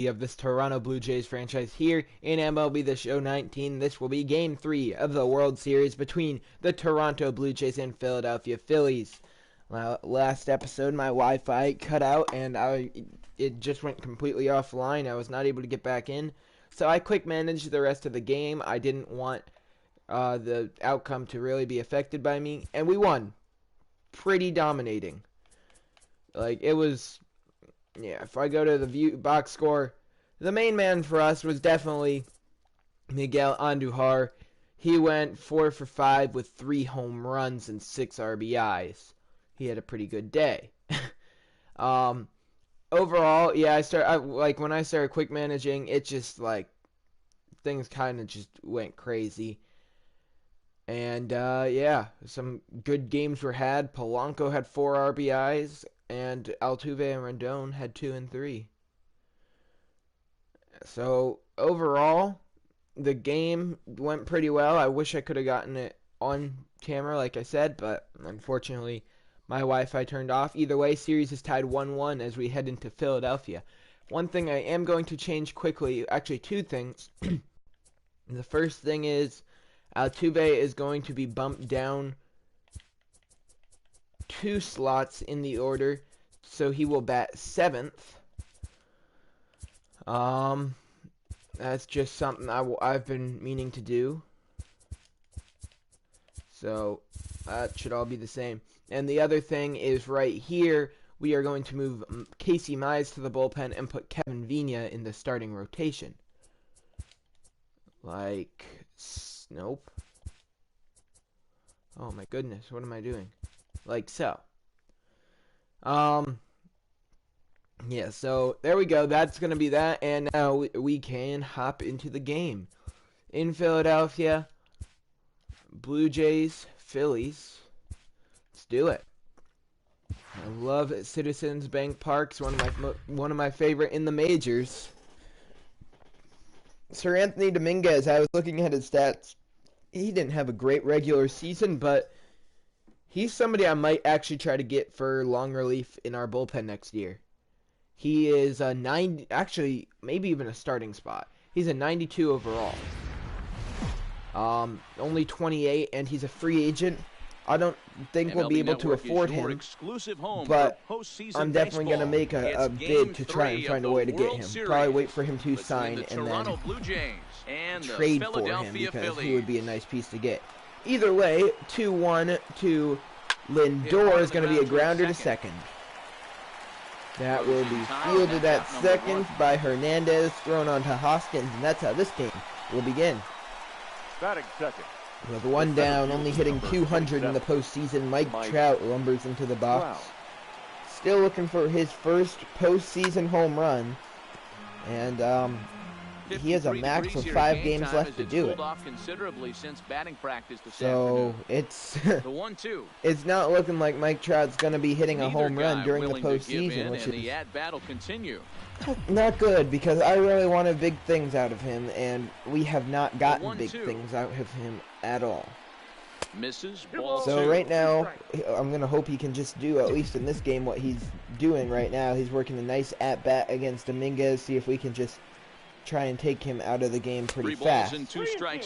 of this Toronto Blue Jays franchise here in MLB The Show 19. This will be Game 3 of the World Series between the Toronto Blue Jays and Philadelphia Phillies. Last episode, my Wi-Fi cut out and it just went completely offline. I was not able to get back in, so I quick managed the rest of the game. I didn't want the outcome to really be affected by me, and we won. Pretty dominating. Like, it was... Yeah, if I go to the box score, the main man for us was definitely Miguel Andujar. He went 4 for 5 with 3 home runs and 6 RBIs. He had a pretty good day. Overall, yeah, when I started quick managing, it just like things kind of just went crazy. And yeah, some good games were had. Polanco had 4 RBIs. And Altuve and Rendon had 2 and 3. So, overall, the game went pretty well. I wish I could have gotten it on camera, like I said, but unfortunately, my Wi-Fi turned off. Either way, series is tied 1-1 as we head into Philadelphia. One thing I am going to change quickly, actually 2 things. The first thing is Altuve is going to be bumped down 2 slots in the order, so he will bat 7th. That's just something I've been meaning to do. So that should all be the same. And the other thing is right here, we are going to move Casey Mize to the bullpen and put Kevin Vina in the starting rotation. Like, nope. Oh my goodness, what am I doing? Like so. Yeah, so there we go. That's going to be that. And now we can hop into the game. In Philadelphia, Blue Jays, Phillies. Let's do it. I love Citizens Bank Park. It's one of my favorite in the majors. Sir Anthony Dominguez, I was looking at his stats. He didn't have a great regular season, but he's somebody I might actually try to get for long relief in our bullpen next year. He is a 90, actually maybe even a starting spot. He's a 92 overall. Only 28, and he's a free agent. I don't think we'll be able to afford him, but I'm definitely going to make a bid to try and find a way to get him. Probably wait for him to sign and then trade for him because he would be a nice piece to get. Either way, 2-1 to Lindor is going to be a grounder to second. That will be fielded at second by Hernandez, thrown onto Hoskins, and that's how this game will begin. Batting second. With 1 down, only hitting 200 in the postseason, Mike Trout lumbers into the box. Still looking for his first postseason home run, and he has a max of 5 games left to do it. So it's it's not looking like Mike Trout's going to be hitting a home run during the postseason, which is not good because I really wanted big things out of him, and we have not gotten big things out of him at all. So right now, I'm going to hope he can just do, at least in this game, what he's doing right now. He's working a nice at-bat against Dominguez, see if we can just try and take him out of the game pretty fast.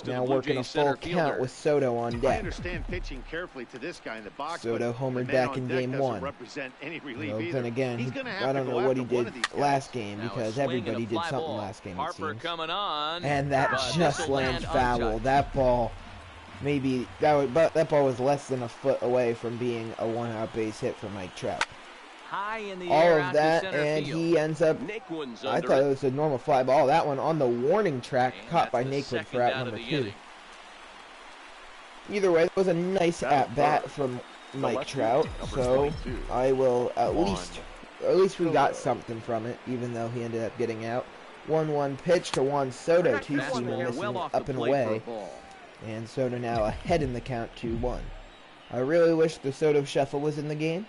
Now working a full count with Soto on deck. I understand pitching carefully to this guy in the box. Soto homered back in game 1. Then again, I don't know what he did last game because everybody did something last game, it seems. And that just lands foul. That ball, that ball was less than a foot away from being a 1-out base hit for Mike Trout. All of that, and he ends up, I thought it was a normal fly ball. That one on the warning track, caught by Naquin for out number 2. Either way, it was a nice at-bat from Mike Trout, so I will at least we got something from it, even though he ended up getting out. 1-1 pitch to Juan Soto, 2-seamer missing up and away, and Soto now ahead in the count 2-1. I really wish the Soto shuffle was in the game,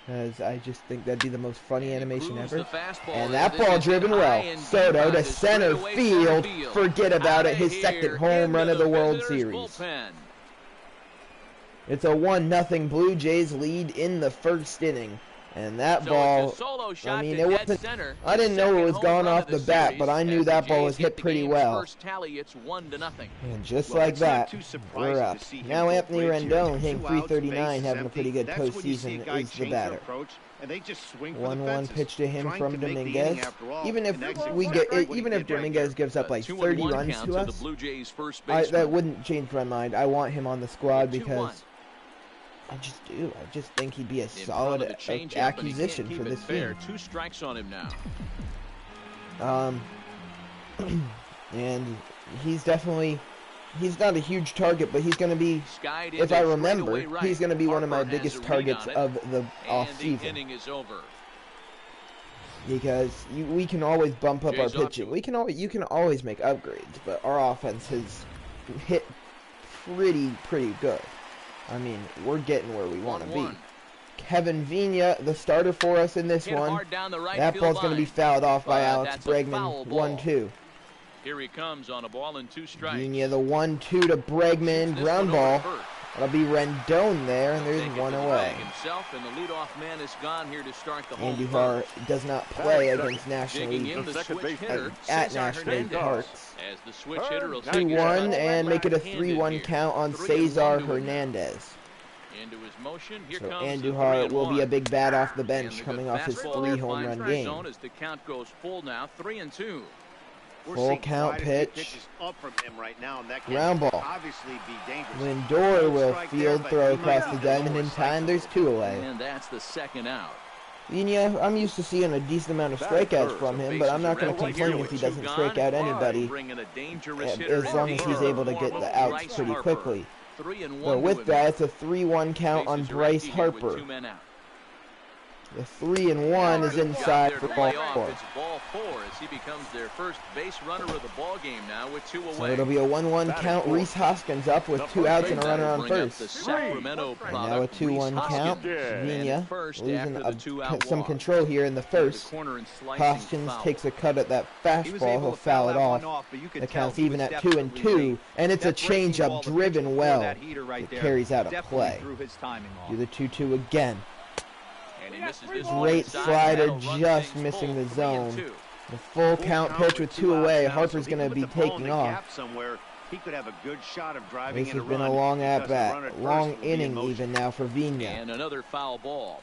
because I just think that'd be the most funny animation ever. And that ball driven well. Soto to center field. Forget about it. His second home run of the World Series. It's a 1-0 Blue Jays lead in the first inning. And that ball, I mean, it wasn't, I didn't know it was gone off the bat, but I knew that ball was hit pretty well. And just like that, we're up. Now Anthony Rendon hitting .339, having a pretty good postseason, is the batter. 1-1 pitch to him from Dominguez. Even if Dominguez gives up like 30 runs to us, that wouldn't change my mind. I want him on the squad because I just do. I just think he'd be a solid acquisition for this team. 2 strikes on him now. And he's not a huge target, but he's going to be, if I remember, he's going to be one of my biggest targets of the off-season. Because we can always bump up our pitching. You can always make upgrades, but our offense has hit pretty good. I mean, we're getting where we want to be. Kevin Vina, the starter for us in this one. That ball's going to be fouled off by Alex Bregman. 1-2. Here he comes on a ball and 2 strikes. Vina, the 1-2 to Bregman. Ground ball. That'll be Rendon there, and there's 1 away. Andujar does not play against National League at National League Parks. 2-1 and make it a 3-1 count on Cesar Hernandez. So Andujar will be a big bat off the bench coming off his 3 home run game. Full count pitch. Ground ball. Lindor will field throw across the diamond in time. There's 2 away. And that's the 2nd out. Vina, I'm used to seeing a decent amount of strikeouts from him, but I'm not going to complain if he doesn't strike out anybody, as long as he's able to get the outs pretty quickly. But with that, it's a 3-1 count on Bryce Harper. The 3-1 is inside for ball 4. It's ball 4 as he becomes their first base runner of the ball game now with 2 away. So it'll be a 1-1 count. Reese Hoskins up with 2 outs and a runner on first. And now a 2-1 count. Vina losing some control here in the first. Hoskins takes a cut at that fastball. He'll foul it off. The count's even at 2-2, and it's a changeup driven well. It carries out a play. Do the 2-2 again. Great slider, just missing the zone. The full count pitch with 2 away. Harper's going to be taking off. This has been a long at-bat, long inning even now for Vina. And another foul ball.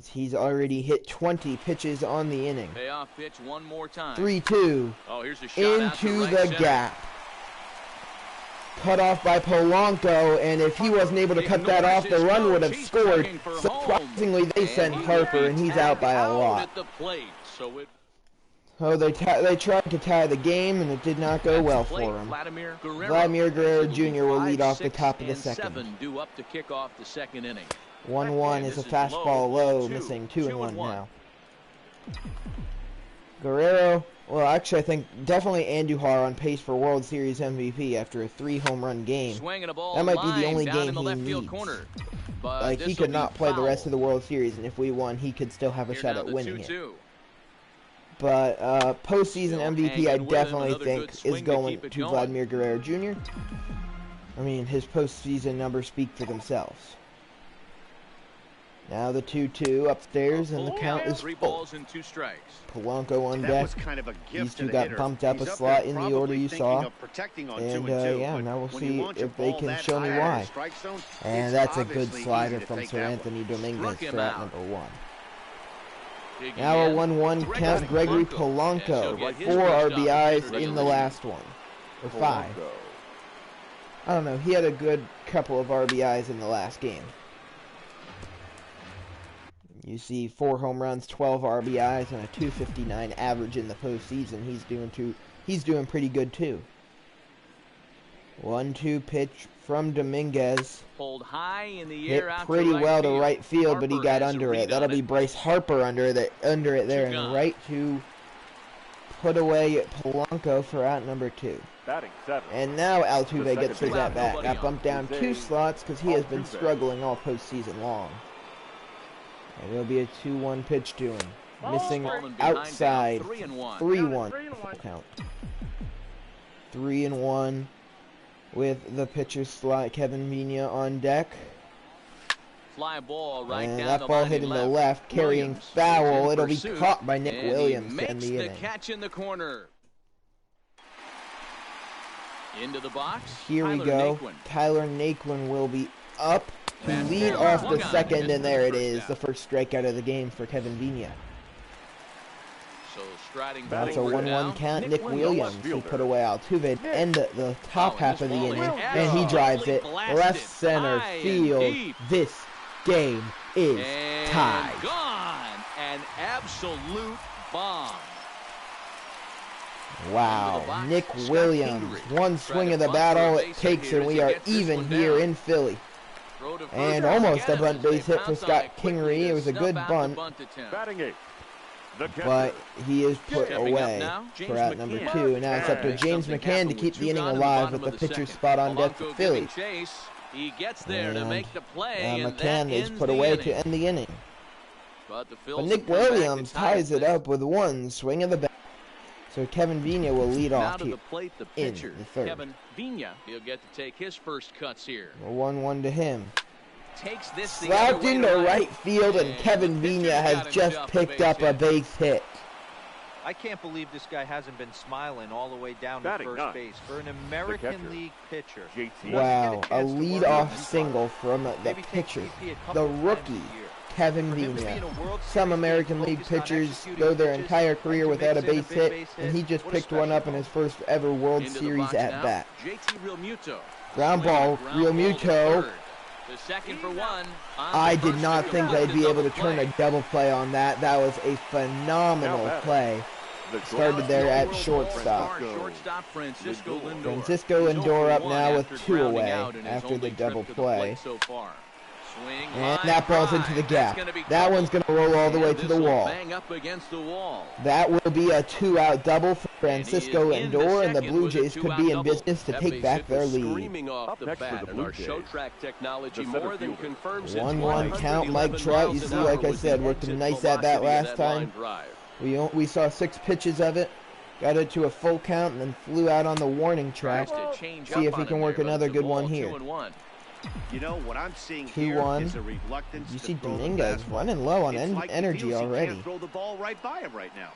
He's already hit 20 pitches on the inning. Payoff pitch one more time. 3-2 into the gap. Cut off by Polanco, and if he wasn't able to cut that off, the run would have scored. Surprisingly, they send Harper, and he's out by a lot. Oh, they tried to tie the game, and it did not go well for him. Vladimir Guerrero Jr. will lead off the top of the second. 1-1 is a fastball low, missing 2-1 now. Guerrero, well, actually, I think definitely Andujar on pace for World Series MVP after a 3 home run game. That might be the only game he needs. Like, he could not play the rest of the World Series, and if we won, he could still have a shot at winning it. But postseason MVP, I definitely think, is going to Vladimir Guerrero Jr. I mean, his postseason numbers speak for themselves. Now the 2-2 upstairs, and the count is full. Polanco on deck. These two got bumped up a slot in the order you saw. And yeah, now we'll see if they can show me why. And that's a good slider from Sir Anthony Dominguez for out number 1. Now a 1-1 count. Gregory Polanco, 4 RBIs in the last one. Or 5. I don't know, he had a good couple of RBIs in the last game. You see 4 home runs, 12 RBIs, and a .259 average in the postseason. He's doing pretty good too. 1-2 pitch from Dominguez. Hit pretty well to right field, but he got under it. That'll be Bryce Harper under it there, and right to put away Polanco for out number 2. And now Altuve gets his at bat. Got bumped down 2 slots because he has been struggling all postseason long. And it'll be a 2-1 pitch to him. Missing outside. 3-1 count. 3-1 with the pitcher slot. Kevin Vina on deck. fly ball right And down that the ball line hit and in the left, carrying Williams foul. is in It'll be pursuit, caught by Nick and Williams he to end makes the the inning. catch in the corner. Into the box. Here we Tyler go. Naquin. Tyler Naquin will be up to Fastball lead off swung the on second, and and there it first is, down. the first strikeout of the game for Kevin Vina. So striding That's a forward 1-1 now. count. Nick Williams, he put away Altuve to end the top half of the ball is inning, and he drives it absolutely left blasted center high and field. deep. This game is And tied. gone. An absolute bomb. Wow, Into the box, Nick Scott Williams, Kingery. one Try swing to of the bunt bat, for a all base it hit takes, here and as we he are gets this even one here down. in Philly. Throw to first And down almost again a bunt as they base hit for pounce on Scott it quickly Kingery. to It was a snuff good out the bunt, bunt attempt. Batting eighth, the catcher. but he is put Stepping up away now, James for out number McCann. 2. And now it's up to Make James something McCann happen to with keep two the inning gone in the alive bottom with the of the pitcher's second. spot on deck Polanco for giving Philly. chase. He gets there to And, make the play, and that McCann is ends put the away inning. to end the inning. But the But Phils Nick come back to Williams tie ties it this. up with one swing of the bat. So Kevin Vina will lead Now off to here. the plate, the in pitcher, the third. Kevin Vina. He'll get to take his first cuts here. A 1-1 to him. Takes this the Slapped other way into to right field, and And Kevin the pitcher's Vina got has him just off a picked base up a hit. base hit. I can't believe this guy hasn't been smiling all the way down to Batting first ninth, base for an American catcher, League pitcher. JT. Wow, a chance to work lead-off on single from the Maybe take pitcher, BP a couple the of times rookie, a year. Kevin For him to be Vina. in a World Some Series American game League focused on pitchers executing go their pitches entire and career to without a mix in base hit, base and he hit, just what a picked one up in special his first ever World Into the Series box at now, bat. JT Realmuto. Ground Swing ball, and a ground ball to Realmuto. third. The second for one. I did not think they'd be able to turn a double play on that. That was a phenomenal play. Started there at shortstop. Shortstop Francisco Lindor. Francisco He's Lindor up 0-for-1 now with after 2 grounding away out in his after the only trip double to the play. plate so far. Swing, And line that ball's into drive. the That's gap. gonna be That one's going to roll all the way And to the this'll wall. bang up against the wall. That will be a 2-out double for Francisco And he is in the Lindor, and the second Blue with a Jays could two-out be in double. business to That take base back hit their was lead. screaming off Up the next for bat, the and Blue our Jays, show track technology the center more than fielder. confirms it. 1-1 count. Mike 111 Trout, you miles see, an like hour I was said, the worked a exit nice at bat velocity of last that line time. drive. We saw 6 pitches of it, got it to a full count, and then flew out on the warning track. Tries to change See up if he on can him work there, but another it's a good ball, one here. 2-1. You know what I'm seeing here 2-1. is a reluctance You to see throw the Dominguez fastball. running low on It's like he energy feels he already. can't throw the ball right by him right now.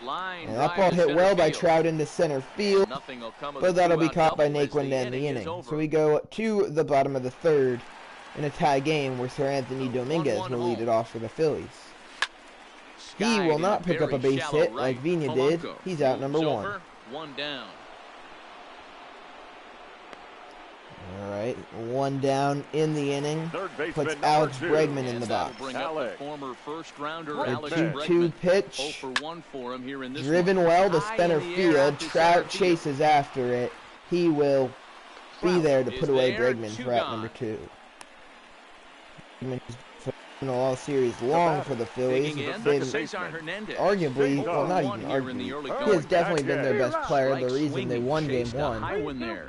Line And that drive ball to hit center well by field. Trout into center field, Nothing will come of but the that'll be two-out caught by double as Naquin to end the is inning. over. So we go to the bottom of the third in a tie game where Sir Anthony Dominguez 1-1 will lead home. it off for the Phillies. He Skied will in not a pick up a very base shallow hit right. like Vina did. Polanco He's out number moves 1. over, 1 down. All right, 1 down in the inning. Third baseman Puts number Alex 2. Bregman in And the that'll box. bring up Alex. the former first-rounder The Alex 2-2 Bregman. 0 pitch, for 1 for him here in this driven one. well to High center in the air field. out to Trout center field. chases after it. He will be there to is put away there, Bregman 2 for out gone. number 2. Bregman has been all series long for the Phillies. Digging in, They've Cesar Hernandez. arguably, well, not 0-1 even here in the arguably, early he going. has definitely been their best player. The Strike reason they swinging, won Game chased a 1. high one there.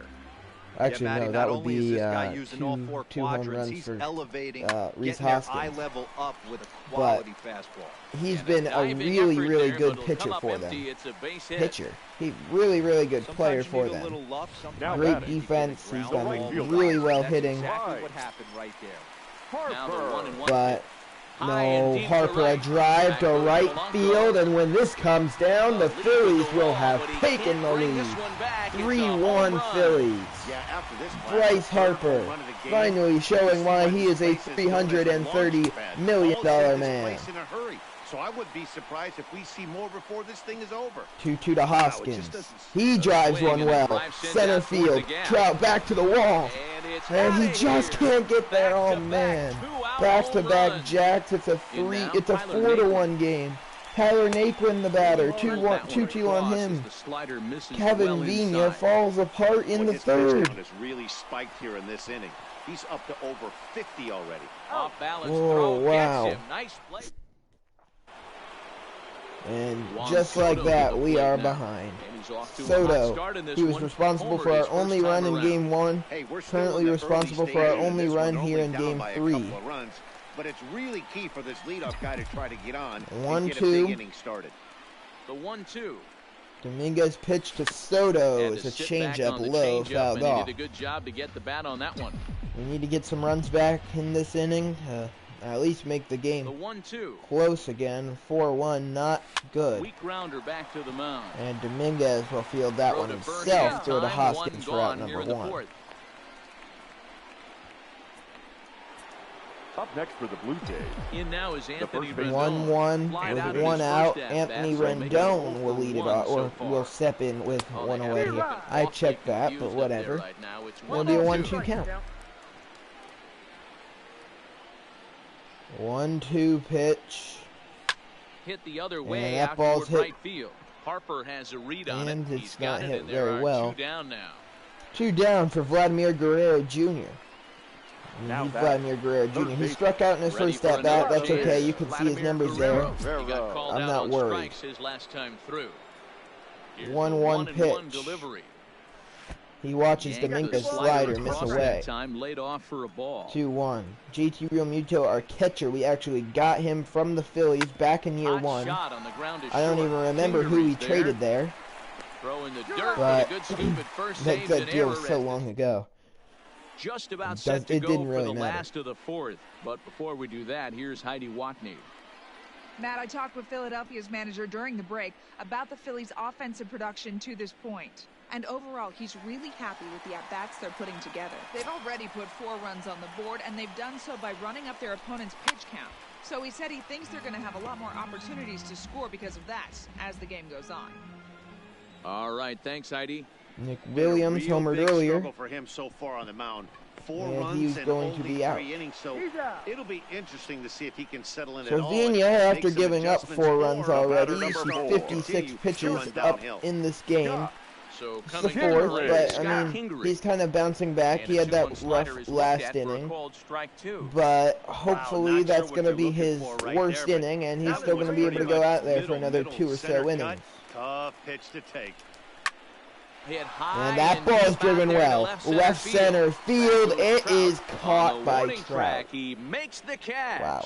Actually, Matty, no, not that would only is be this guy using all 4 two home quadrants, runs he's for elevating, Reese getting their eye Hoskins. level up with a quality fastball. He's And been a diving really, effort really there, good but it'll pitcher come up for empty. them. It's a base hit. Pitcher. He really, really good player Sometimes you for need a them. little luck, sometimes Now Great batting. defense. He's Ground done ball. really well That's hitting. exactly what happened right there. Now the 1-1 But pitch. High and no, deep to Harper a right. drive Back to goes right Polanco. field, and when this comes down, the Lead to Phillies the will wall, have but he taken can't the bring lead. this one back. It's a 3-1 home run. Phillies. Yeah, after this Bryce Harper finally showing why he is a $330 million man. In a hurry. So I would be surprised if we see more before this thing is over. 2-2 to Hoskins. doesn't- He drives swing one and the well. drive sends Center out toward field. the gap. Trout back to the wall. And it's And he outta just here. can't get there. Oh Back-to-back, man. two-out Back-to-back home runs. jacks. It's a now, It's a Tyler 4-1 game. Tyler Naquin the batter. Turned that one 2-2 on across him. as the slider misses Kevin well Vina inside. falls apart in the His pitch third. count has really spiked here in this inning. He's up to over 50 already. Off balance Whoa, throw wow. gets him. Nice play. And Juan just like Soto that, to the we plate are now. behind. And he's off to a hot Soto, start in this he was one. responsible Homered for our his first only time run in around. Game 1. Hey, we're still Currently in the responsible early for our stages of only this run one, here in only down Game by a 3. couple of runs, but it's really key for this leadoff guy to try to get on and get a 1-2. big inning started. The 1-2. Dominguez pitch to Soto. Had It's to a sit back changeup on the low, changeup, fouled and he off. did a good job to get the bat on that one. We need to get some runs back in this inning. At least make the game The 1-2. close again. 4-1, not good. Weak grounder back to the mound. And Dominguez will field that Throw one to Berkey himself. in Throw to time, Hoskins for out one gone here number in the 1. fourth. Up next for the Blue Jays. In now is Anthony first Rendon. 1-1 Flied with out in one his out. first Anthony at-bat, so making it Rendon will lead it 0-for-1 off, or so far. will step in with Oh, one they away have here. been I awfully checked that, but confused up there whatever. right now. It's It'll be a 1-2. 1-2 count. 1-2 pitch. Hit the other And way that out ball's toward hit. right field. Harper has a read on And it. it's He's got not it, hit and there very are well. 2 down now. 2 down for Vladimir Guerrero Jr. Now He's back. Vladimir Guerrero Jr. He base. struck out in his Ready first for at bat. another That's okay. chance. You can see his Vladimir numbers Guerrero. there. He got called I'm out not on worried. strikes his last time through. Here's the 1-1 1-1 pitch. delivery. He watches Yanked the Dominguez slider slider miss across away. that time, laid off for a ball. 2-1. JT Realmuto, our catcher, we actually got him from the Phillies back in year Hot 1. shot on the ground is I don't short. even remember who we Kingery's traded there, Throw in the dirt, but but a good scoop at first. that, Saves that an deal error was so at long ago. just about It set to it go didn't for really the matter. last of the fourth. But before we do that, here's Heidi Watney. Matt, I talked with Philadelphia's manager during the break about the Phillies' offensive production to this point. And overall, he's really happy with the at-bats they're putting together. They've already put 4 runs on the board, and they've done so by running up their opponent's pitch count. So he said he thinks they're going to have a lot more opportunities to score because of that as the game goes on. All right, thanks, Heidi. Nick Williams Real homered big earlier. struggle for him so far on the mound. 4 And runs he's and going to only be out. 3 innings, so it'll be interesting to see if he can settle in at all. Slovenia, and after make some giving up adjustments 4 runs or already, number you see 4 56 continue to pitches run up downhill. in this game. So It's the coming in 4th, late, but Scott I mean, Kingery. he's kind of bouncing back. And He a had that 2-1 slider rough is looked last at for a inning. called strike 2. But hopefully not sure that's what going to you're be looking his for right worst there, but inning, and he's that still was going to be able to pretty go much out there for another middle 2 or center so innings. cut. Tough pitch to take. Hit high And that ball is deep out driven there to well. Left center field. That goes It Trout. is On caught the by warning Trout. track, he makes the catch. Wow.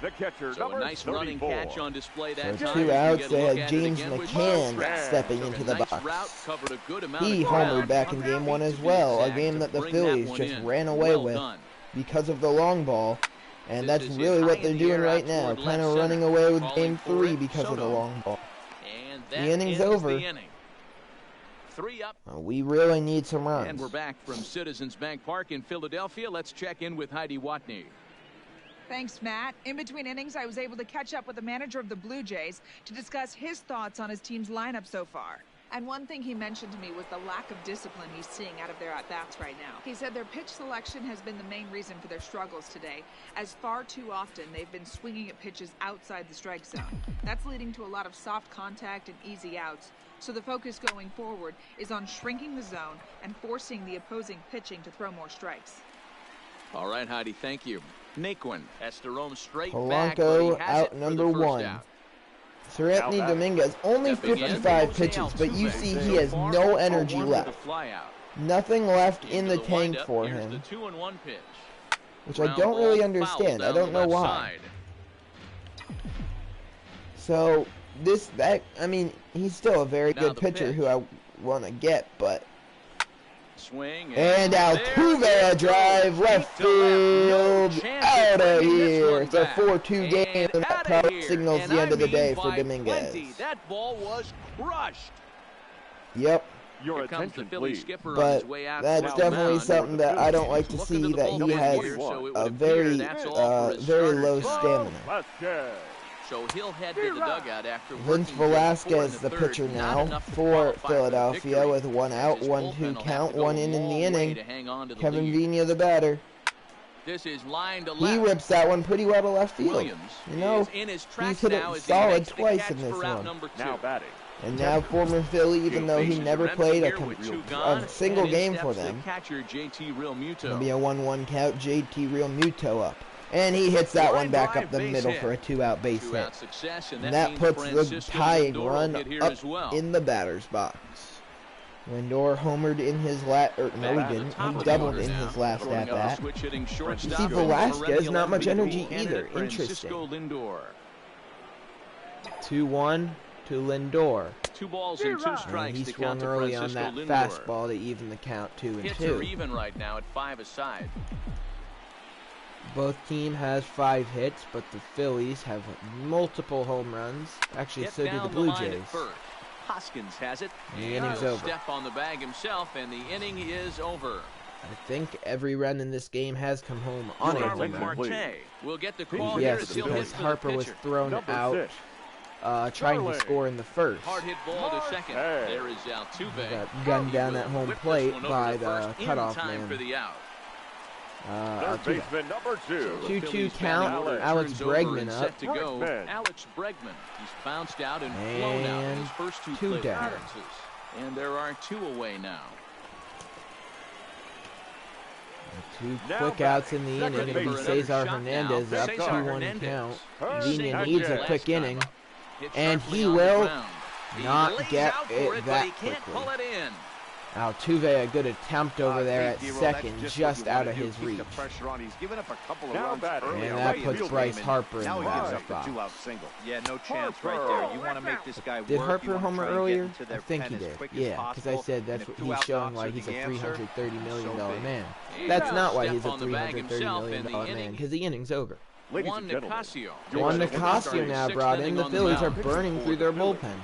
The catcher, So number a nice running 34. catch on display So that time. 2 You outs. get a They look had at it James again with McCann Trout. stepping Took into a the nice box. route, covered a good amount He of ground. homered back in game 1 To as be well, a exact, game to that the bring that Phillies one just in. ran away Well with done. because of the long ball. And This that's is his really what high they're in the doing air right out now, toward kind left of running center. away with Calling game for 3 it, because of the Soto. long ball. And The that inning's ends over. the inning. 3 up. We really need some And runs. we're back from Citizens Bank Park in Philadelphia. Let's check in with Heidi Watney. Thanks, Matt. In between innings, I was able to catch up with the manager of the Blue Jays to discuss his thoughts on his team's lineup so far. And one thing he mentioned to me was the lack of discipline he's seeing out of their at-bats right now. He said their pitch selection has been the main reason for their struggles today, as far too often they've been swinging at pitches outside the strike zone. That's leading to a lot of soft contact and easy outs. So the focus going forward is on shrinking the zone and forcing the opposing pitching to throw more strikes. All right, Heidi, thank you. Naquin has to roam straight Polanco back, but he has out it for number the first 1. out. Sir Anthony Dominguez, only Stepping in, 55 Jose pitches, but you Altuve. see So he has far, no 0 for energy 1 with a left. fly out. Nothing left in Into the tank windup. for Here's him, the 2-1 pitch. which I Ground don't ball really foul understand. I down don't the know left why. side. So I mean, he's still a very Now good the pitcher pitch. who I want to get, but. Swing And there Altuve it a drive goes. left Deep to left. No field, chance out of bringing this here. one It's a back. 4-2 game, and that outta probably here. signals And the end I of the mean day for by Dominguez. plenty. That ball was crushed. Yep, Your Here comes the attention, Philly please. skipper on but his way out that's toward the definitely mound. something that I don't like to Look see, into the that he bullpen has here, so it would a appear very, that's all for his very starter low today. stamina. Vasquez. So he'll head to the dugout after Vince working just 4 in Velasquez, the third. pitcher Not now enough to for qualify Philadelphia, victory. with 1 out, His 1-2 bullpen will have count, to go 1 a in the long way inning. to hang on to the Kevin lead. Vina, the batter. This is line to He left. rips that one pretty well to left field. Williams You know, is in his tracks hit it now as he solid makes the twice catch in this for out one. number 2. Now batting. And now former Philly, even though he Bases never are empty played here with 2 gone, a single and in game steps for the them. catcher JT Realmuto. It'll be a 1-1 count. JT Realmuto up. And he hits that one Line back drive up the base middle hit. for a 2-out base hit. 2-out success, and And that that means puts the Francisco tying Lindor will run hit here up as well. in the batter's box. Lindor homered in his last, or no, Back he to the didn't. top He of the doubled order in now. his last Throwing at up a bat. switch hitting You shortstop. see Velasquez, Already not much 11th energy candidate either. Francisco Interesting. Lindor. 2-1. to Lindor. 2 balls and 2 strikes. And he to swung count to early on Francisco that Lindor. fastball to even the count 2-2. Hits are even right now at 5 aside. Both team has 5 hits, but the Phillies have multiple home runs. Actually, Hit so do down the Blue line Jays. at first. Hoskins has it. And the inning's over. Step on the bag himself, and the inning is over. I think every run in this game has come home on a home Starling run. Marte will get the call Yes, here as he'll hit because for the Harper was pitcher. thrown Number out 6. trying to Starling. score in the first. Hard hit ball to second. Hey. There is Altuve. Got gunned down at home Whip this plate one over by to the first in cutoff time man. for the out. Third Altuve. baseman number 2. 2-2 count. Alex Turns over Bregman and up. set to go. Bregman. Alex Bregman. He's bounced out and flown out in his And first 2 two plate down. appearances. And there are 2 away now. 2 Now quick outs in the batting, inning. second It'll be base. Cesar Shot Hernandez now. up Cesar 2-1 Hernandez. count. Hernandez. Vina needs a Last quick time inning. up. Hit And sharply he on the will ground. He not lays get out for it but that he can't quickly. pull it in. Altuve, a good attempt over there at Big D-Roll, second, that's just what you out wanna of do, his keep reach. the pressure on. He's given up a couple of Now runs batting. early And on that the puts field Bryce game, Harper in now the he gives batter's up the box. 2-out single. Yeah, no chance Harper. right there. You want to make this guy work. Did You Harper wanna homer try and get earlier? into I their think pen he as did. quick as Yeah, because I possible. said that's And what if he's 2 showing out why knocks he's are a the answer, $330 million so be it. man. And That's a not why step he's a on the bag $330 himself million in the man, inning. because the inning's over. Ladies Juan and gentlemen, Nicasio. Juan George Nicasio starting now sixth brought in. inning The on the Phillies are mound. burning For through the their Phillies. bullpen.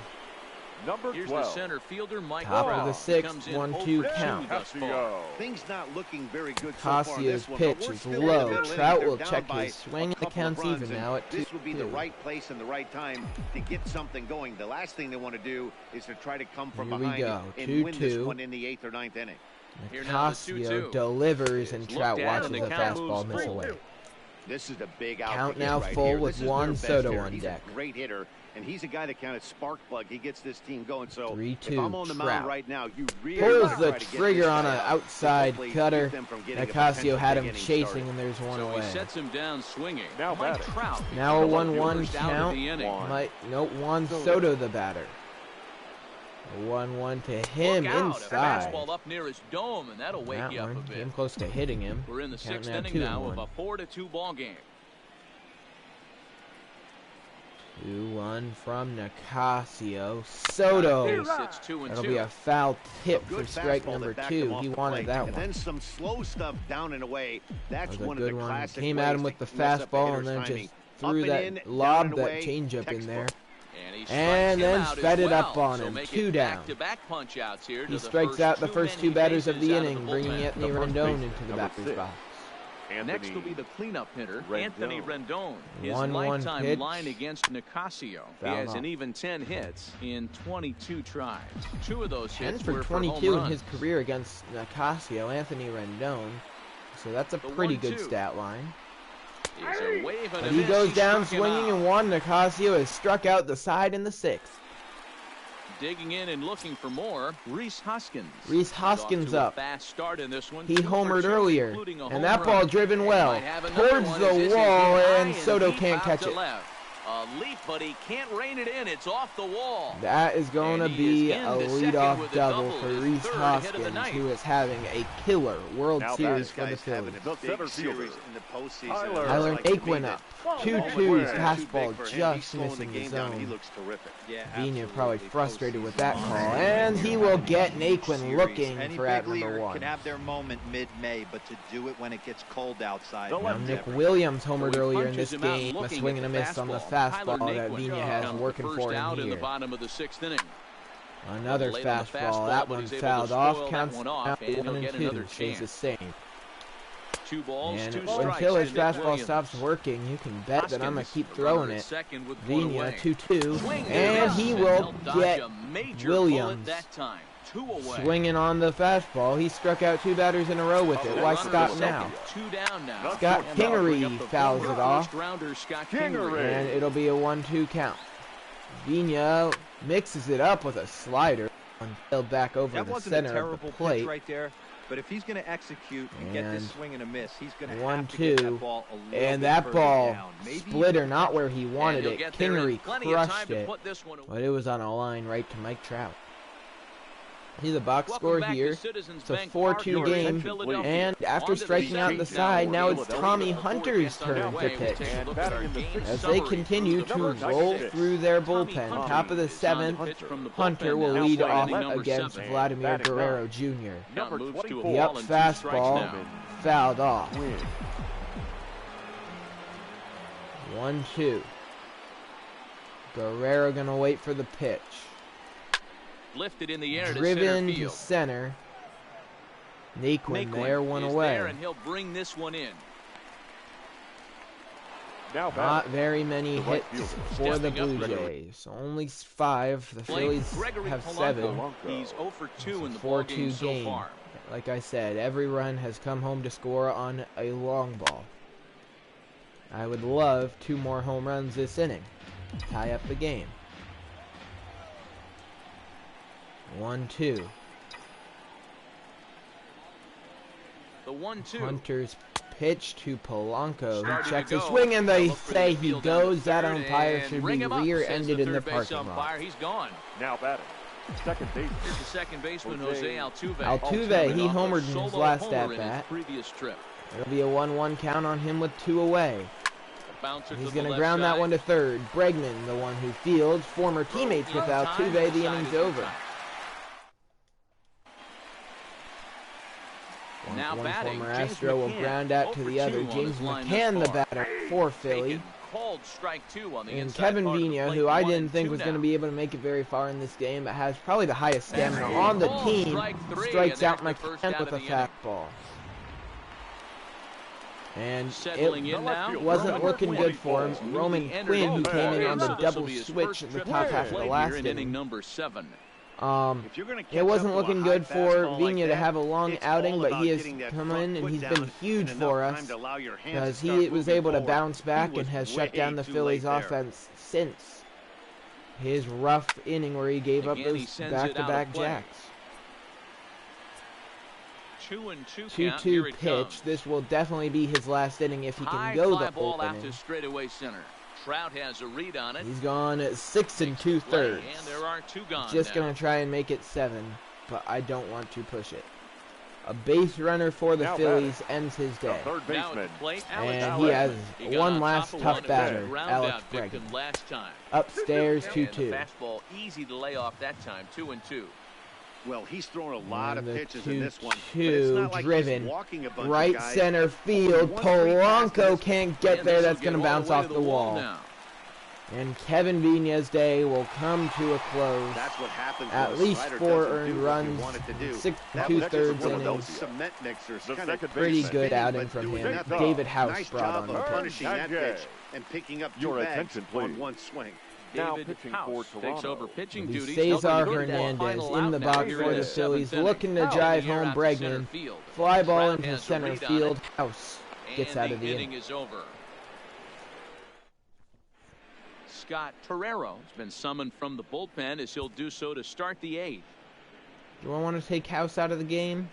number Here's 12. the center fielder, Mike Top of Trout. the He sixth, comes in 1-2 over count. two thus far. Castillo. Things not looking very good so far in Casio's this one, but pitch we're is still in the low. middle innings. Trout They're will down check by his swing. a The couple of count's runs, even and now at this would be the 2-2. right place and the right time to get something going. The last thing they want to do is to try to come from Here we behind go. and win this 2-2. one in the 8th or 9th inning. Here now the Nicasio 2-2. delivers, and It's Trout looked at, watches and the the count fastball moves miss full. away. This is a big out. Count to get now right full here. with This is Juan their best Soto hitter. on He's deck. a great hitter, and he's a guy that kind of spark plug. He gets this team going. So 3-2 if I'm on the mound Trout. right now, you really Pulls wanna the try to get trigger this on guy an out. outside Hopefully cutter. keep them from getting a Nicasio potential had big him inning chasing, started. and there's one So away. he sets him down swinging. Now Mike batting. Trout. Now a becomes 1-1 first out of count. the inning. Juan Soto the batter. 1-1 to him Look out, inside. a fastball up near his dome, and that'll wake That you up a one bit. came close to hitting him. We're in the Count 6th now inning 2-1. now of a 4-2 ball game. 2-1 from Nicasio. Soto. He sits 2-2. That'll be a foul tip A for good strike fastball number that backed 2. him off He the wanted plate. that And one. then some slow stuff down and away. That's That was a one of good the one. classic Came at him ways with the to mess up a fastball and hitter's then timing. just threw Up and in, that down lob, and that away, changeup in there. And, he strikes And him then out as sped it up well. on So him. make 2 it down. back-to-back punch outs here to He the strikes out the two first men 2 he batters of faces the out inning, bringing bullpen. Anthony The first Rendon baseman, into the number batter's 6. box. Next will be the cleanup hitter, Anthony Rendon. His 1-1 lifetime pitch. line against Nicasio. He Fouled has off. an even 10 hits in 22 tries. 2 of those 10 hits for were 22 for in home his runs. career against Nicasio, Anthony Rendon. So that's a The pretty good 1-2. stat line. He's a wave and But a he miss. goes down struck him swinging, out. and Juan Nicasio has struck out the side in the 6th. Digging in and looking for more, Rhys Hoskins. Rhys He's off Hoskins to a up. fast start in this one. He 2 for homered 2, earlier, including a home and that run. ball driven well Might have another towards one the as this is wall, hit high and Soto deep can't out catch to it. left. A leap, but he can't rein it in. It's off the wall. That is going to And he be is a into second leadoff with a double double, for his Rhys third hit of the Hoskins, night. who is having a killer World Now Series This for the guy's having Phillies. a The big center series fielder. in the postseason. Tyler. It's Tyler like to me Aquin that up. the 2-2, moment where it's too fastball big for him, just he's slowing missing the the game down, and he zone. looks terrific. Yeah, Vina probably absolutely. frustrated with Postseason that call, monster. and he will get Naquin Series. looking Any for out big number leaguer 1. can have their moment mid-May, but to do it when it gets cold outside. The Now left Nick hander. Williams So homered he earlier in punches this him out game, a looking swing at and a miss on the Tyler fastball that Naquin Vina has comes working first for him out in the here. bottom of the 6th inning. Another Late on the fastball, that but one he's able to fouled spoil off, that counts one off, out and he'll 1 and get 2, another stays the chance. same. 2 balls, And 2 until strikes his to Nick fastball Williams. stops working, you can bet that I'm going to Hoskins, keep the throwing runner at it. second with one Vina away. 2-2, Swing and miss, he and will he'll dodge get a major Williams bullet that time. 2 away. swinging on the fastball. He struck out 2 batters in a row with it. The Why runner stop at now? second, 2 down now. Scott And that'll bring Kingery up the fouls former it off. first-rounder Scott Kingery. Kingery. And it'll be a 1-2 count. Vina mixes it up with a slider until back over That the wasn't a center of terrible the plate. pitch right there, but if he's going to execute and get this And swing and a miss, he's going to have 1-2, to get that ball a little and bit that further ball down. Maybe splitter not where he wanted And he'll it. get there in Kingery plenty of time crushed to it, put this one away. but it was on a line right to Mike Trout. See the box Welcome score back here. to Citizens It's a Bank 4-2 Park here in game, Philadelphia. and after On to the striking out second the now. side, now We're it's able Tommy before it Hunter's gets turn underway. to We'll pitch. take a And look at our batting in the game sixth. As summary they continue through the to first roll six. through their Tommy bullpen, Hunter top of the is on to seventh, pitch from the Hunter bullpen will now, lead playing off inning number against 7. Vladimir batting Guerrero nine. Jr. Number Moves to a 24. The up ball and 2 strikes fastball now. fouled off. Win. 1-2. Guerrero gonna wait for the pitch. Lifted in the air to Driven center to field. center. Naquin there, one is away. there, and he'll bring this one in. Now Not batting. very many The right hits fielder. for the Stepping up, Blue Gregory. Jays. Only 5. The Playing Phillies Gregory have Polanco. 7. He's 0 for 2 in the 4-2 ballgame so game. far. Like I said, every run has come home to score on a long ball. I would love 2 more home runs this inning. Tie up the game. 1-2. The 1-2. Hunter's pitch to Polanco. Started He to checks his go. swing, and they Look for the say he infield down to goes. That third, umpire and should ring be him up, says rear-ended the in the third base parking lot. umpire. He's gone. Now batting. Second base. Here's the second baseman, Jose Jose Altuve. Altuve, he Coming off a homered in his solo last homer in his at-bat. previous trip. It'll be a 1-1 count on him with 2 away. Bouncer He's to going the to left ground that side. one to third. Bregman, the one who fields. Former teammates with In time, Altuve. The side inning's is in over. time. One, Now one batting, former James Astro will McCann, ground out 0 to for the other. 2 on James his line McCann, thus the far. batter for Philly. Taken called strike 2 on the And inside Kevin part of the Vina, plate. who I 1 didn't and think 2 was now. going to be able to make it very far in this game, but has probably the highest stamina on the Ball, team, strike 3, strikes and out there's the first McCann out with of a the inning. fastball. And Settling it in now. wasn't Roman looking Quinn. good for him. Newly Roman entered Quinn, who into came in on the so this will double be his switch first in the trip top to half of the plate last here in inning inning. number 7. If you're gonna catch It wasn't up to a looking high good for fastball like Vina to that, have a long it's outing, all but about he has getting that come front in and foot he's down been huge and for enough us time to allow your hands to because start he was moving able to forward. bounce back He and was has shut way down the too Phillies late there. offense since his rough inning where he gave up Again, he those sends it out of back-to-back play. jacks. 2-2 count. 2-2 Here it pitch. comes. This will definitely be his last inning if he High can go fly the ball whole out inning. to straightaway center. Trout has a read on it. He's gone at 6 2/3. Play, and there are 2 gone. Just now. gonna try and make it 7, but I don't want to push it. A base runner for the Now Phillies ends his The day. third Now at baseman. the plate, Alex And he has Bregman. He got one on last top of tough one of batter, his ground Alex out victim Bregman. last time. Upstairs And 2-2. the fastball easy to lay off that time. 2-2. Well, he's thrown a lot And of the pitches in this one. But 2-2 it's not like driven. he's walking a bunch Right of guys. center field. Only one free pass to Polanco this- can't get And there. this will That's going to get all bounce the way off to the wall. now. And Kevin Vina's day will come to a close. That's what happens At when a least slider 4 doesn't do earned what you runs, want it to do. 6 That was 2/3 one of those innings. cement mixers. The Kind of second Pretty baseman. good spinning, outing but from doing him. nothing. David House Nice brought job on the of pitch. punishing that Sanjay. pitch and picking up 2 Your bags attention, on please. one swing. Now David pitching House for takes Toronto. over pitching The duties. Cesar helping to get that Hernandez final in out the now box here for in the the Phillies, 7th looking to inning. drive Here home out to center Bregman. field. Fly ball Trout into has a center read on field. it, House gets and out of the inning inning. is over. Scott Torrero has been summoned from the bullpen as he'll do so to start the 8th. Do I want to take House out of the game?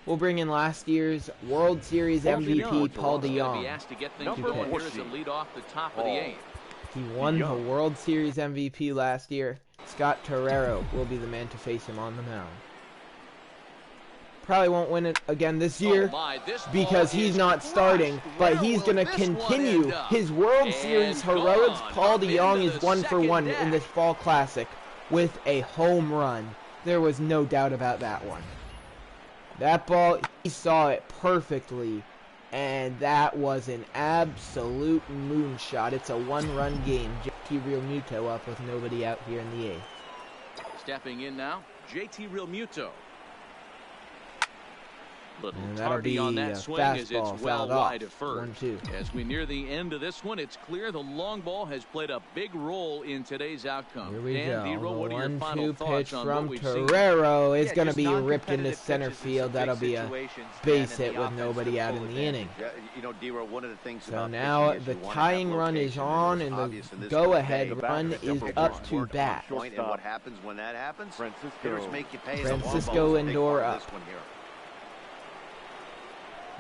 We'll bring in last year's World Series MVP, Paul He's going to be DeYoung. asked to get things Number going here as a 14. lead off the top of the 8th. He won the DeYoung. World Series MVP last year. Scott Torrero will be the man to face him on the mound. Probably won't win it again this year Oh my, this ball because he's is not crushed. starting, but Where he's will going to this one continue end up? his World And Series gone. heroics. Paul Up DeYoung into is the 1 for 1 second in this deck. Fall Classic with a home run. There was no doubt about that one. That ball, he saw it perfectly, and that was an absolute moonshot. It's a 1-run game. JT Realmuto up with nobody out here in the 8th. Stepping in now, JT Realmuto. Little And that'll tardy be on that a swing as it's fastball well fouled off. wide of first. 1-2. As we near the end of this one, it's clear the long ball has played a big role in today's outcome. Here we Dan go. Nero, what The are your final 1-2 thoughts pitch on from what we've seen? Torrero is Yeah, going to just be ripped into non-competitive center pitches in field. some That'll big be a situations base can, and hit the with offense nobody took out full in the inning. Yeah, you know, Dero, one of the things So about now pitching is the you wanna tying have run is location, on, it's and obvious in the this go-ahead game. run Back is number up one. to Work on bat. point, and what happens when that happens? Francisco. Hitters make you pay. The long Francisco ball is a big Lindor part of up. this one here.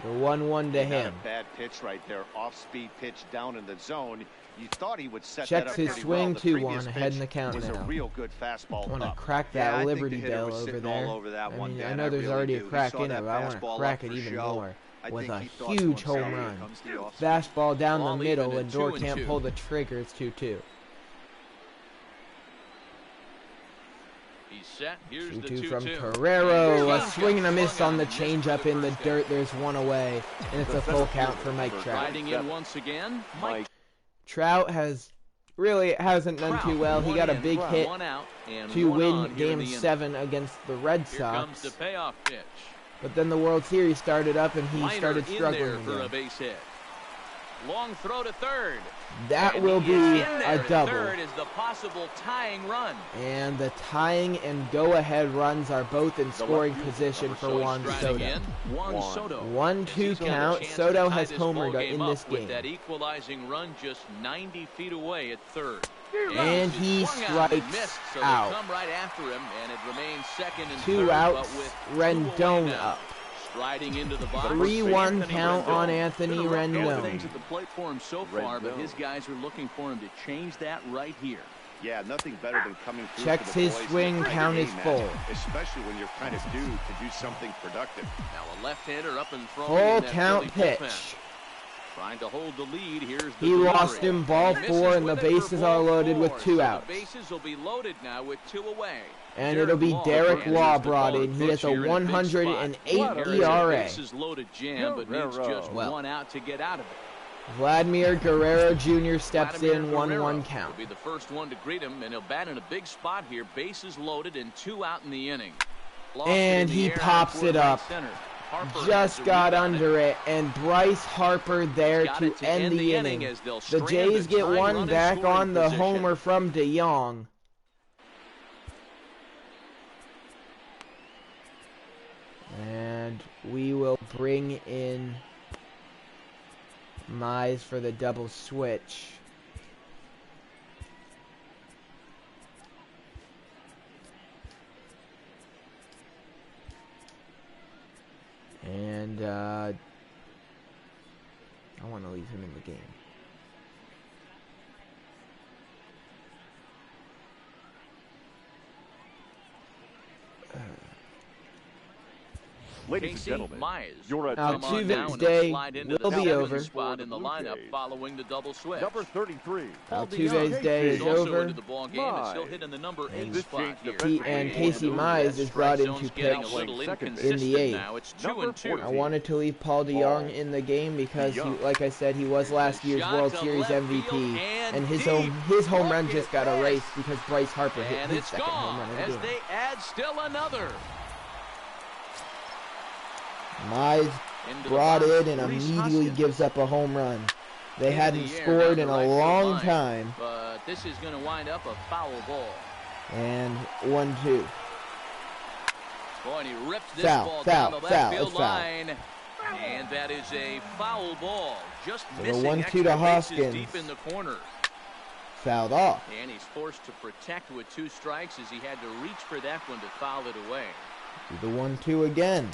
The 1-1 to Not him. a bad pitch right there. Off-speed pitch down in the zone. You thought he would set Checks that up his pretty swing, well. The 2-1, previous ahead in the pitch count was now. a real good fastball I want to up. crack Yeah, that I think Liberty the hitter Bell was over sitting there. all over that one, I Dan, know there's really already a do. He crack saw in it, that but I want fastball to crack up it for even show. more I with think a he thought to huge himself, home "Here run. comes the off-speed." Fastball down the Ball middle, even and at Dor 2-2. can't pull the trigger. It's 2-2. He's set. Here's the 2-2 from 2-2. Torrero. A swing and a miss Swung on the and missed changeup the in the first dirt. out. There's one away, and it's a full count for Mike Trout. Riding in once again, Mike Trout hasn't done too well. He got a big hit one out, and to one win on here in Game the inning. 7 against the Red Here comes Sox. the payoff pitch. But then the World Series started up, and he Minor started in struggling there for a again. base hit. Long throw to third. That And will he is be in there a at double. Third is the possible tying run. And the tying and go-ahead runs are both in scoring position for Juan Striding Soto. in, Juan Soto. 1-2 He's got a count. chance to Soto tie has this homered ball in up this with game. that equalizing run just 90 feet away at third. And he swung out and strikes missed, so they out. come right after him, and it remains second and 2 third, outs. but with Rendon 2 away now. up. Striding into the box. 3-1 Anthony count Rendon. on Anthony Been a rough go of Rendon. things at the plate for him so far, but his guys are looking for him to change that right here. Yeah, nothing better than coming through Checks for the his boys in swing, the count game, is man. full. Especially when you're kind of due to do something productive. Now a left-hander up and throwing. Full in that count Philly pitch. bullpen. Trying to hold the lead. Here's the He delivery. lost him ball Misses 4, and the with it for bases are ball loaded with 4. 2 So outs. the bases will be loaded now with 2 away. And it'll be Derek answers Law the brought call in. to He has pitch a here in a big 108 spot. Here is a ERA. bases loaded jam, but needs just Well. 1 out to get out of it. Vladimir Guerrero Jr. steps Vladimir in, Guerrero 1-1 count. will be the first one to greet him, and he'll bat in a big spot here. Bases loaded and 2 out in the inning. Lost it And in the he air pops toward it right up. center. Harper Just has got to rebound under it, and Bryce Harper there Got to it to end the inning. as they'll The strand Jays a get tying one run in back scoring on the position. homer from DeYoung. And we will bring in Mize for the double switch. And I want to leave him in the game. Ladies and Casey gentlemen, Mize your will come on Altuve's now and he'll day slide into will the be seventh over. spot in the Blue lineup Jays. following the double switch. number 33. Paul Altuve's DeYoung day is is also over. into the ball game and still hitting the number 8 This spot changed here. defensive And game. Casey Mize is brought in to Getting a pitch little second in inconsistent the 8th. now. It's Number 2-2. I wanted to leave Paul DeYoung in the game because, like I said, he was last year's Shot World to Series left MVP, field and his deep. home run Look just at got this. erased because Bryce Harper hit And his it's second home gone run of as the game. they add still another. Mize Into the brought box, in and Reese immediately Hoskins. gives up a home run. They Into hadn't the air scored down in the a right field long line. time. But this is going to wind up a foul ball. And 1-2. Boy, and he ripped this Foul, ball foul, down the foul, left field it's foul. line. And that is a foul ball. Just So the missing 1-2 extra to bases Hoskins. deep in the corner. Fouled off. And he's forced to protect with 2 strikes as he had to reach for that one to foul it away. The 1-2 again.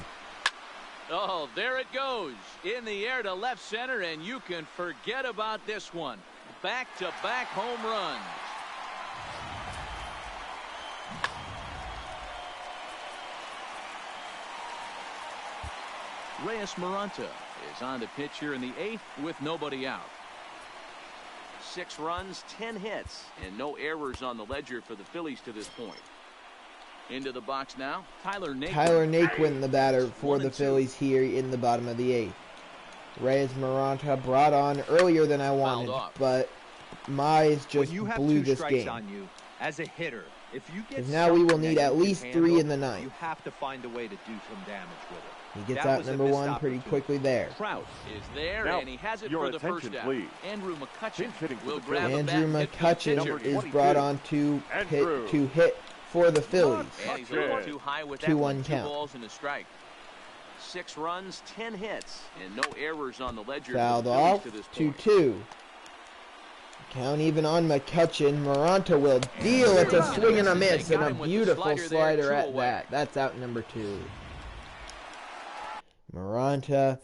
Oh, there it goes. In the air to left center, and you can forget about this one. Back-to-back home runs. Reyes Maranta is on the pitch here in the 8th with nobody out. 6 runs, 10 hits, and no errors on the ledger for the Phillies to this point. Into the box now, Tyler Naquin. Tyler Naquin, the batter for the 1-2. Phillies here in the bottom of the 8th. Reyes Maranta brought on earlier than I wanted, off. but Mize When just you have blew 2 this strikes game. on you as a hitter, if you get Now we will something need that at you can least 3 handle, in the 9th. You have to find a way to do some damage with it. He gets That out was a number missed 1 pretty opportunity. quickly there. Trout is there, Now, and he has it your for the first attention, out. please. Andrew McCutcheon Pinch hitting for will the grab a bat Andrew and hit for the McCutcheon pitcher. is 22. brought on to Andrew. hit for the Phillies. And he's a little too high with that 2-1 one. 2 count. balls and a strike. 6 runs, 10 hits, and no errors on the ledger Fouled for the Phillies off, to this point. 2-2. Count even on McCutcheon. Maranta will deal. It's a swing and a miss, and a beautiful slider at that. That's out number 2. Maranta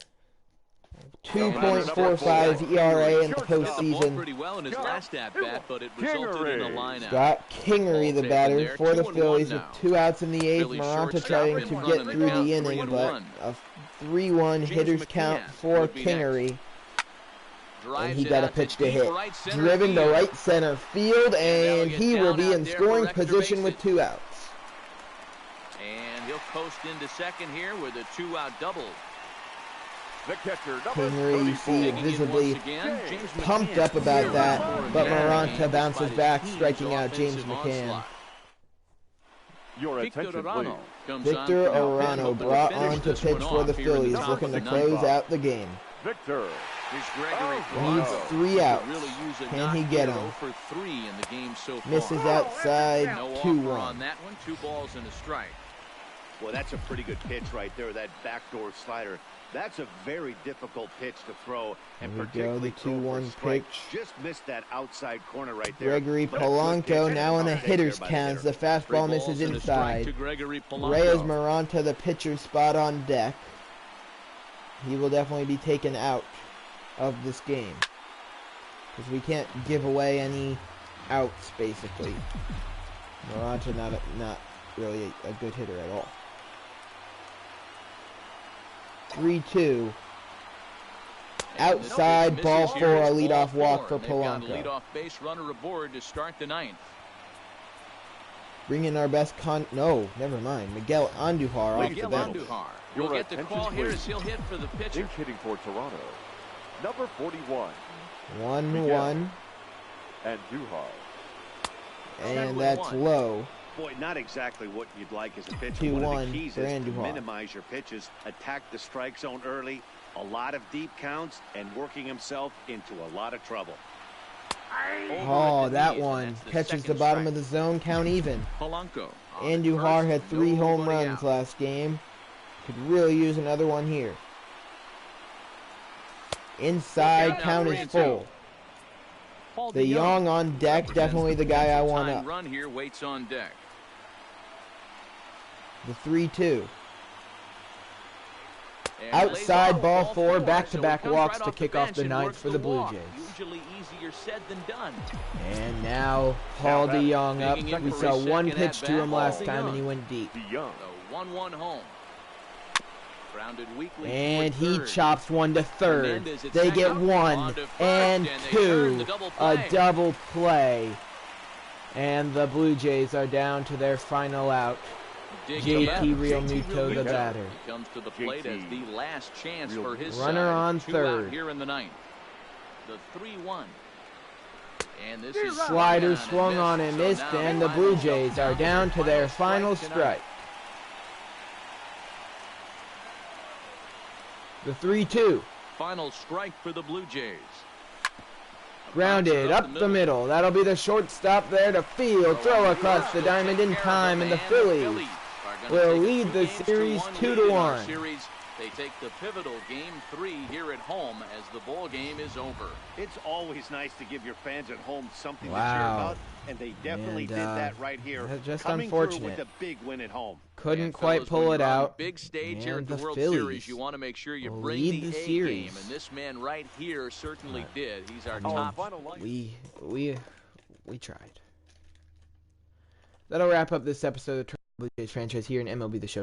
2.45 ERA in the postseason. Pretty well in his last at bat, but it resulted in a line out. Scott Kingery, the batter for the Phillies, with 2 outs in the 8th. Maranta trying to get through the inning, but a 3-1 hitter's count for Kingery. And he got a pitch to hit. Driven to right center field, and he will be in scoring position with 2 outs. And he'll coast into second here with a 2-out double. Kingery, you see, visibly pumped up about that, but Maranta bounces back, striking out James McCann. Your attention, please. Victor Arano brought on to pitch for the Phillies, looking to close out the game. Victor. Needs 3 outs. Can he get him? Misses outside, 2-1. On that one, 2 balls and a strike. Well, that's a pretty good pitch right there, that backdoor slider. That's a very difficult pitch to throw, and particularly the 2-1 pitch. Just missed that outside corner right there. Gregory Polanco now in a hitter's count as the fastball misses inside. Reyes Maranta, the pitcher, spot on deck. He will definitely be taken out of this game because we can't give away any outs, basically. Maranta not really a good hitter at all. 3-2. Outside, ball 4, a leadoff walk for Polanco. Leadoff base runner aboard to start the 9th. Bring in our best no, never mind. Miguel Andujar off the bench. We'll get the call here as he'll hit for the pitcher. Pinch hitting for Toronto. Number 41. 1-1. Andujar. And that's low. Boy, not exactly what you'd like as a pitcher. 2-1 One of the keys for is to Andujar. minimize your pitches, attack the strike zone early, a lot of deep counts, and working himself into a lot of trouble. Oh, that one catches the bottom of the zone, count even. Polanco. Andujar had 3 home runs last game. Could really use another one here. Inside, count is full. The Young on deck, definitely the guy I want up. Run here waits on deck. The 3-2. Outside, ball 4, back-to-back walks to kick off the 9th for the Blue Jays. Usually easier said than done. And now Paul DeYoung up. We saw 1 pitch to him last time and he went deep. The 1-1 home. Grounded weakly. And he chops 1 to third. They get 1 and 2. A double play. And the Blue Jays are down to their final out. JT Realmuto, the batter. Comes to the plate as the last chance for his runner on third. Here in the 9th. The 3-1. And this is slider swung on and missed, and the Blue Jays are down to their final strike. The 3-2. Final strike for the Blue Jays. Grounded up the middle. That'll be the shortstop there to field. Throw across the diamond in time, and the Phillies will lead the series 2-1. They take the pivotal Game 3 here at home as the ball game is over. It's always nice to give your fans at home something to cheer about, and they definitely did that right here. Just coming unfortunate. With a big win at home. Couldn't quite pull it out. Big stage here at the the World Phillies Series. You want to make sure you bring the A game, and this man right here certainly did. He's our top. We tried. That'll wrap up this episode of the Blue Jays franchise here in MLB The Show.